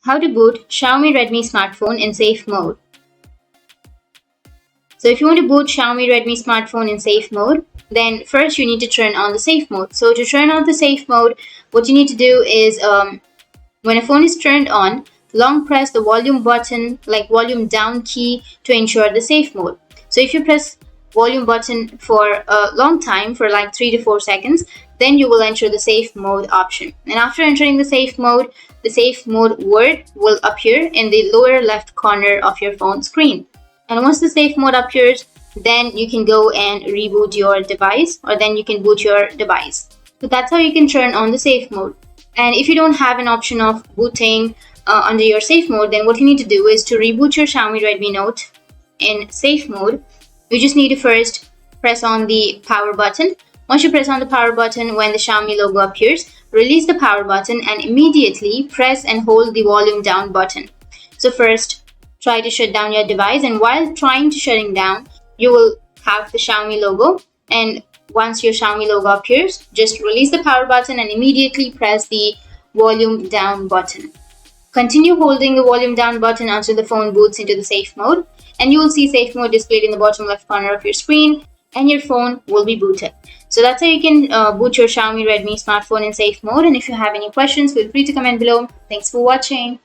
How to boot Xiaomi Redmi smartphone in safe mode. So if you want to boot Xiaomi Redmi smartphone in safe mode, then first you need to turn on the safe mode. So to turn on the safe mode, what you need to do is when a phone is turned on, long press the volume button, like volume down key, to ensure the safe mode. So if you press volume button for a long time, for like 3 to 4 seconds, then you will enter the safe mode option. And after entering the safe mode word will appear in the lower left corner of your phone screen. And once the safe mode appears, then you can go and reboot your device, or then you can boot your device. So that's how you can turn on the safe mode. And if you don't have an option of booting under your safe mode, then what you need to do is to reboot your Xiaomi Redmi Note in safe mode. You just need to first press on the power button. Once you press on the power button, when the Xiaomi logo appears, release the power button and immediately press and hold the volume down button. So first, try to shut down your device, and while trying to shutting down, you will have the Xiaomi logo, and once your Xiaomi logo appears, just release the power button and immediately press the volume down button. Continue holding the volume down button until the phone boots into the safe mode, and you will see safe mode displayed in the bottom left corner of your screen, and your phone will be booted. So that's how you can boot your Xiaomi Redmi smartphone in safe mode. And if you have any questions, feel free to comment below. Thanks for watching.